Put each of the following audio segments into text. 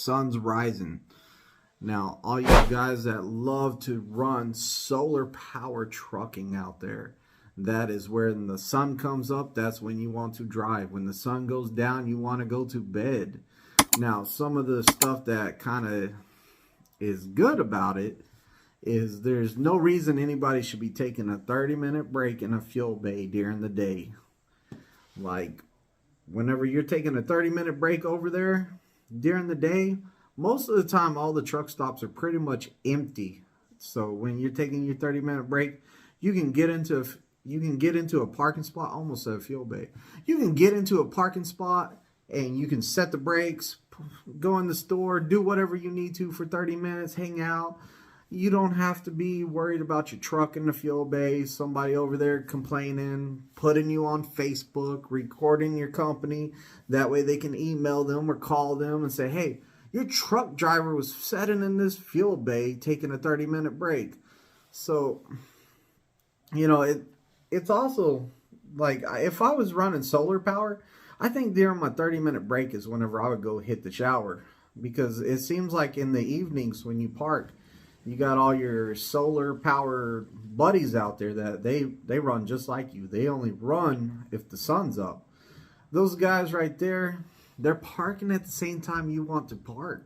sun's rising. Now, all you guys that love to run solar power trucking out there, that is when the sun comes up, that's when you want to drive. When the sun goes down, you want to go to bed. Now, some of the stuff that kind of is good about it is there's no reason anybody should be taking a 30-minute break in a fuel bay during the day. Like, whenever you're taking a 30-minute break over there during the day, most of the time all the truck stops are pretty much empty. So when you're taking your 30-minute break, you can get into a parking spot, almost a fuel bay. You can get into a parking spot and you can set the brakes, go in the store, do whatever you need to for 30 minutes, hang out. You don't have to be worried about your truck in the fuel bay, somebody over there complaining, putting you on Facebook, recording your company. That way they can email them or call them and say, hey, your truck driver was sitting in this fuel bay taking a 30-minute break. So, you know, it's also like, if I was running solar power, I think during my 30-minute break is whenever I would go hit the shower. Because it seems like in the evenings when you park, you got all your solar power buddies out there that they run just like you. They only run if the sun's up. Those guys right there, they're parking at the same time you want to park.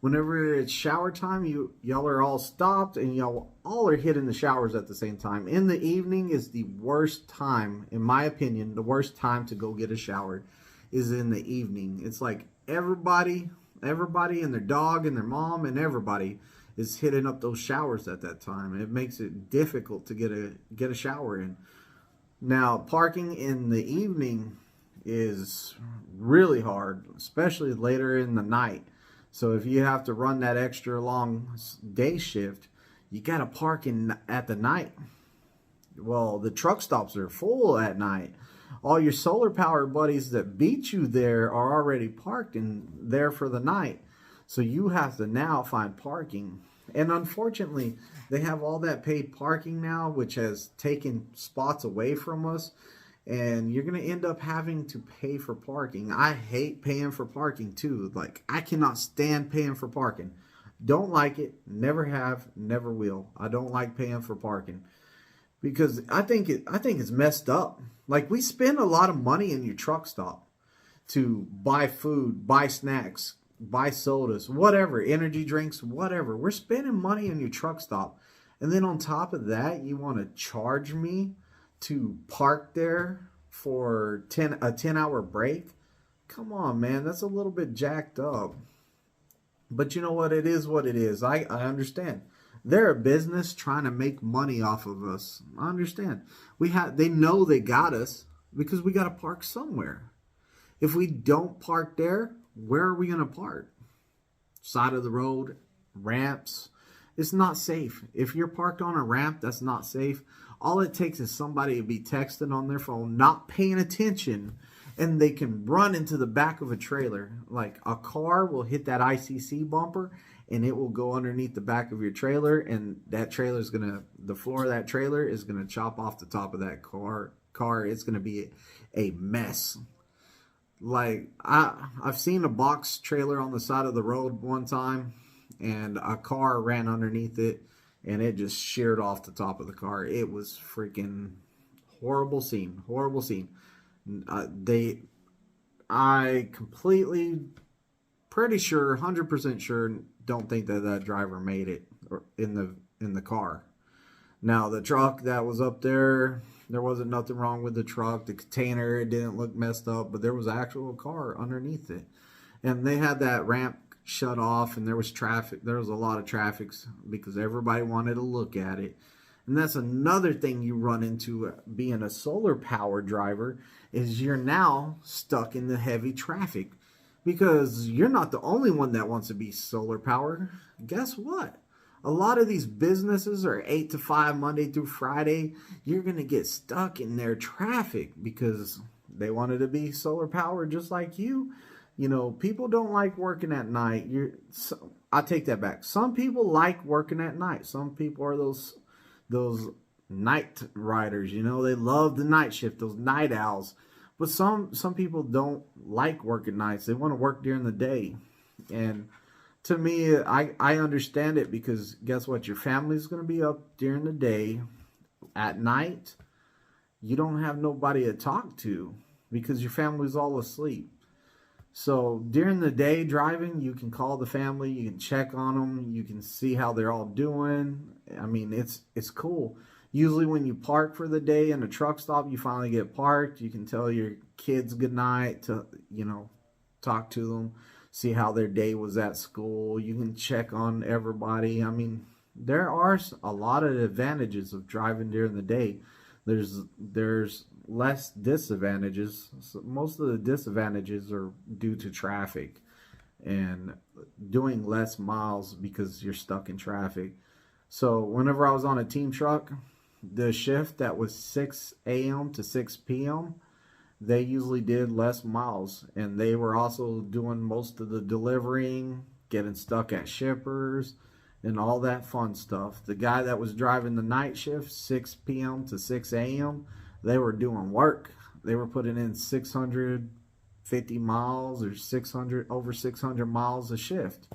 Whenever it's shower time, y'all are all stopped and y'all all are hitting the showers at the same time. In the evening is the worst time, in my opinion, the worst time to go get a shower is in the evening. It's like everybody and their dog and their mom and everybody is hitting up those showers at that time. It makes it difficult to get a shower in. Now, parking in the evening is really hard, especially later in the night. So if you have to run that extra long day shift, you got to park at the night. Well, the truck stops are full at night. All your solar power buddies that beat you there are already parked in there for the night. So you have to now find parking. And unfortunately, they have all that paid parking now, which has taken spots away from us. And you're going to end up having to pay for parking. I hate paying for parking too. Like, I cannot stand paying for parking. Don't like it. Never have. Never will. I don't like paying for parking. Because I think it's messed up. Like, we spend a lot of money in your truck stop to buy food, buy snacks, buy sodas, whatever, energy drinks, whatever. We're spending money in your truck stop. And then on top of that, you want to charge me to park there for a 10-hour break? Come on, man. That's a little bit jacked up. But you know what? It is what it is. I understand. They're a business trying to make money off of us. I understand. They know they got us because we got to park somewhere. If we don't park there, where are we going to park? Side of the road, ramps. It's not safe. If you're parked on a ramp, that's not safe. All it takes is somebody to be texting on their phone, not paying attention, and they can run into the back of a trailer. Like, a car will hit that ICC bumper, and it will go underneath the back of your trailer, and that trailer is the floor of that trailer is gonna chop off the top of that car. It's gonna be a mess. Like, I've seen a box trailer on the side of the road one time, and a car ran underneath it, and it just sheared off the top of the car. It was freaking horrible scene. Horrible scene. I completely, pretty sure, 100% sure, don't think that driver made it in the car. Now, the truck that was up there wasn't nothing wrong with the truck. The container, it didn't look messed up, but there was an actual car underneath it. And they had that ramp shut off, and there was traffic. There was a lot of traffic because everybody wanted to look at it. And that's another thing you run into being a solar power driver, is you're now stuck in the heavy traffic because you're not the only one that wants to be solar power. Guess what? A lot of these businesses are 8 to 5 Monday through Friday. You're going to get stuck in their traffic because they wanted to be solar power just like you. You know, people don't like working at night. I take that back. Some people like working at night. Some people are those night riders. You know, they love the night shift, those night owls. But some people don't like working nights. They want to work during the day. And to me, I understand it, because guess what? Your family's going to be up during the day. At night, you don't have nobody to talk to because your family's all asleep. So during the day driving, you can call the family, you can check on them, you can see how they're all doing. I mean, it's cool. Usually when you park for the day in a truck stop, you finally get parked, you can tell your kids goodnight, to, you know, talk to them, see how their day was at school. You can check on everybody. I mean, there are a lot of advantages of driving during the day. There's less disadvantages. So most of the disadvantages are due to traffic and doing less miles because you're stuck in traffic. So whenever I was on a team truck, the shift that was 6 a.m. to 6 p.m., they usually did less miles, and they were also doing most of the delivering, getting stuck at shippers, and all that fun stuff. The guy that was driving the night shift, 6 p.m. to 6 a.m., they were doing work. They were putting in 650 miles or over 600 miles a shift.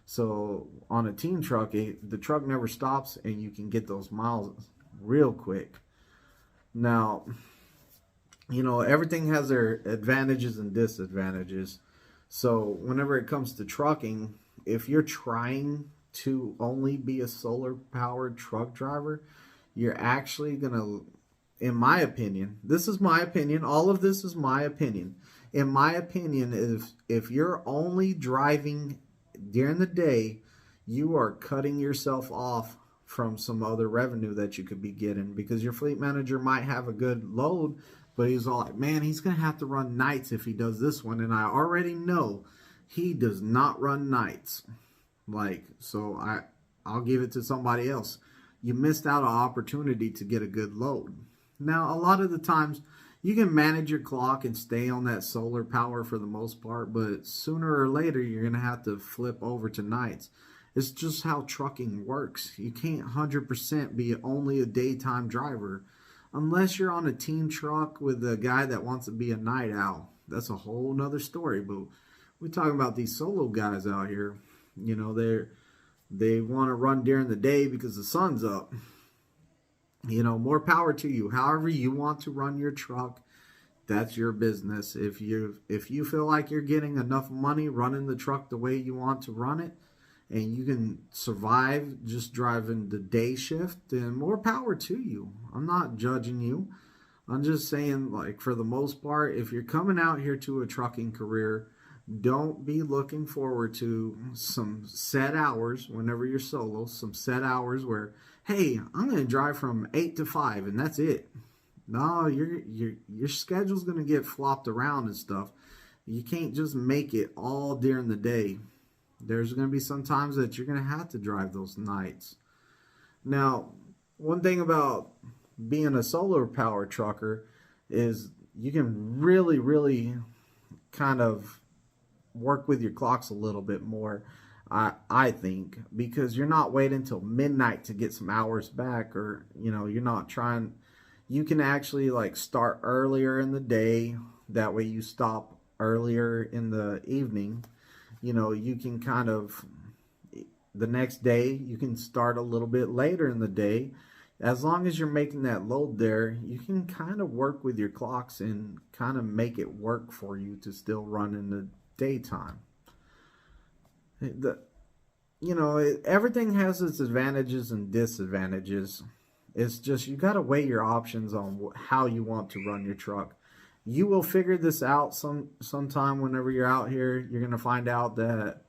So on a team truck, the truck never stops, and you can get those miles real quick. Now, you know, everything has their advantages and disadvantages. So whenever it comes to trucking, if you're trying to only be a solar powered truck driver, you're actually gonna, in my opinion, this is my opinion, all of this is my opinion. In my opinion, if you're only driving during the day, you are cutting yourself off from some other revenue that you could be getting, because your fleet manager might have a good load, but he's all like, man, he's going to have to run nights if he does this one. And I already know he does not run nights. Like, so I'll give it to somebody else. You missed out on opportunity to get a good load. Now, a lot of the times you can manage your clock and stay on that solar power for the most part, but sooner or later you're going to have to flip over to nights. It's just how trucking works. You can't 100% be only a daytime driver. Unless you're on a team truck with a guy that wants to be a night owl. That's a whole nother story. But we're talking about these solo guys out here. You know, they want to run during the day because the sun's up. You know, more power to you. However you want to run your truck, that's your business. If you feel like you're getting enough money running the truck the way you want to run it, and you can survive just driving the day shift, then more power to you. I'm not judging you. I'm just saying, like, for the most part, if you're coming out here to a trucking career, don't be looking forward to some set hours whenever you're solo, some set hours where, hey, I'm going to drive from 8 to 5 and that's it. No, your schedule's going to get flopped around and stuff. You can't just make it all during the day. There's going to be some times that you're going to have to drive those nights. Now, one thing about being a solar power trucker is you can really, really kind of work with your clocks a little bit more, I think, because you're not waiting until midnight to get some hours back, or, you know, you're not trying. You can actually like start earlier in the day. That way you stop earlier in the evening. You know, you can kind of, the next day, you can start a little bit later in the day. As long as you're making that load there, you can kind of work with your clocks and kind of make it work for you to still run in the daytime. You know, everything has its advantages and disadvantages. It's just, you got to weigh your options on how you want to run your truck. You will figure this out sometime whenever you're out here. You're going to find out that,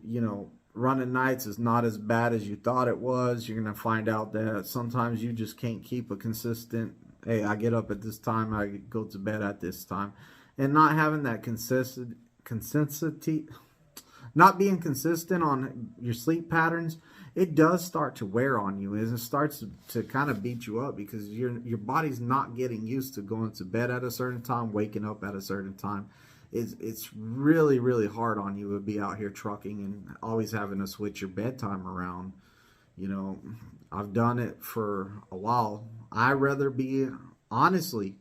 you know, running nights is not as bad as you thought it was. You're going to find out that sometimes you just can't keep a consistent, hey, I get up at this time, I go to bed at this time. And not having that consistency, not being consistent on your sleep patterns, it does start to wear on you, as it starts to kind of beat you up, because your body's not getting used to going to bed at a certain time, waking up at a certain time. It's really, really hard on you to be out here trucking and always having to switch your bedtime around. You know, I've done it for a while. I'd rather be, honestly,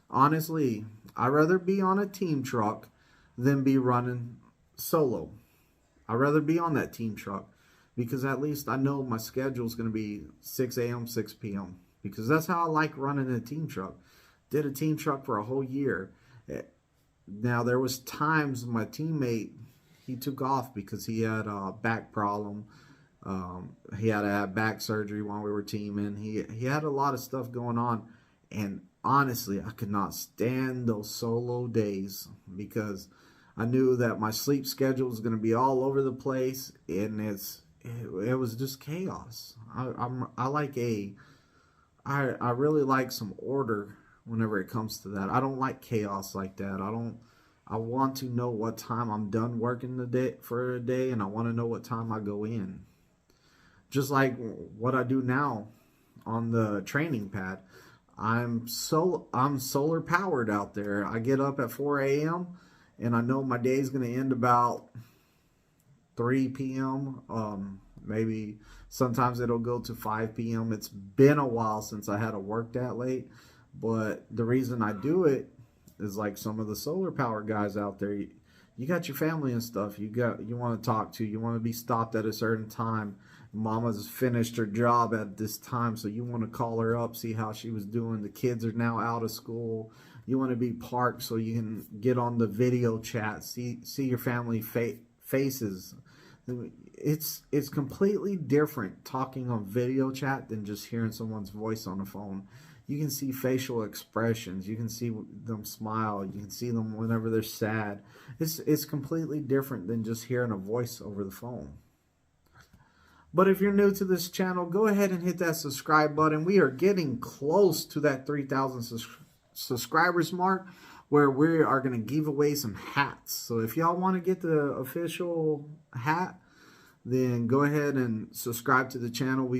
I'd rather be on a team truck than be running solo. I'd rather be on that team truck because at least I know my schedule is going to be 6 a.m., 6 p.m. because that's how I like running a team truck. Did a team truck for a whole year. Now, there was times my teammate, he took off because he had a back problem. He had to have back surgery while we were teaming. He had a lot of stuff going on. And honestly, I could not stand those solo days because I knew that my sleep schedule was going to be all over the place. And it was just chaos. I really like some order whenever it comes to that. I don't like chaos like that. I want to know what time I'm done working for a day, and I want to know what time I go in. Just like what I do now on the training pad. I'm solar powered out there. I get up at 4 a.m. and I know my day is going to end about 3 p.m. Maybe sometimes it'll go to 5 p.m. It's been a while since I had to work that late, but the reason I do it is like some of the solar power guys out there. You got your family and stuff. You want to talk to. You want to be stopped at a certain time. Mama's finished her job at this time, so you want to call her up, see how she was doing. The kids are now out of school. You want to be parked so you can get on the video chat, see your family faces. It's completely different talking on video chat than just hearing someone's voice on the phone. You can see facial expressions. You can see them smile. You can see them whenever they're sad. It's completely different than just hearing a voice over the phone. But if you're new to this channel, go ahead and hit that subscribe button. We are getting close to that 3,000 subscribers mark where we are going to give away some hats. So if y'all want to get the official hat, then go ahead and subscribe to the channel.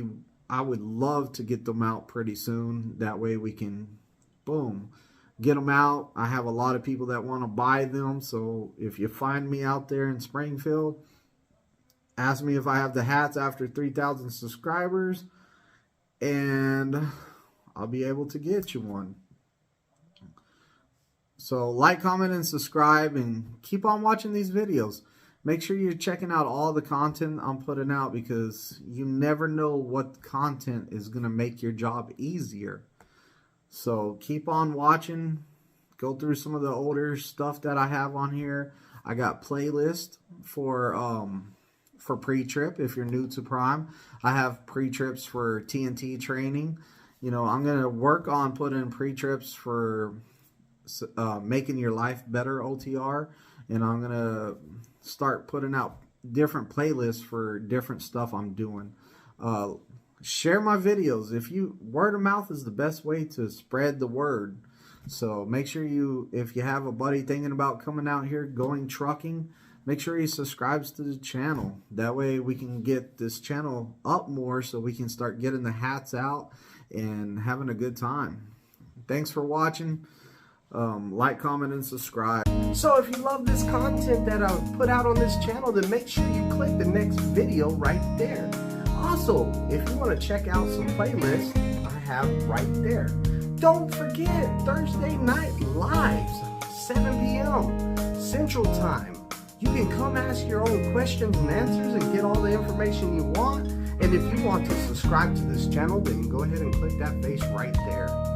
I would love to get them out pretty soon. That way we can, boom, get them out. I have a lot of people that want to buy them. So if you find me out there in Springfield, ask me if I have the hats after 3,000 subscribers, and I'll be able to get you one. So like, comment, and subscribe, and keep on watching these videos. Make sure you're checking out all the content I'm putting out because you never know what content is going to make your job easier. So keep on watching. Go through some of the older stuff that I have on here. I got playlists for pre-trip. If you're new to Prime, I have pre-trips for TNT training. You know, I'm going to work on putting pre-trips for making your life better OTR, and I'm going to start putting out different playlists for different stuff I'm doing. Share my videos. Word of mouth is the best way to spread the word. So make sure if you have a buddy thinking about coming out here going trucking, make sure he subscribes to the channel. That way we can get this channel up more so we can start getting the hats out and having a good time. Thanks for watching. Like, comment, and subscribe. So if you love this content that I put out on this channel, then make sure you click the next video right there. Also, if you want to check out some playlists I have right there. Don't forget, Thursday night lives, 7 p.m. Central Time. You can come ask your own questions and answers and get all the information you want. And if you want to subscribe to this channel, then go ahead and click that face right there.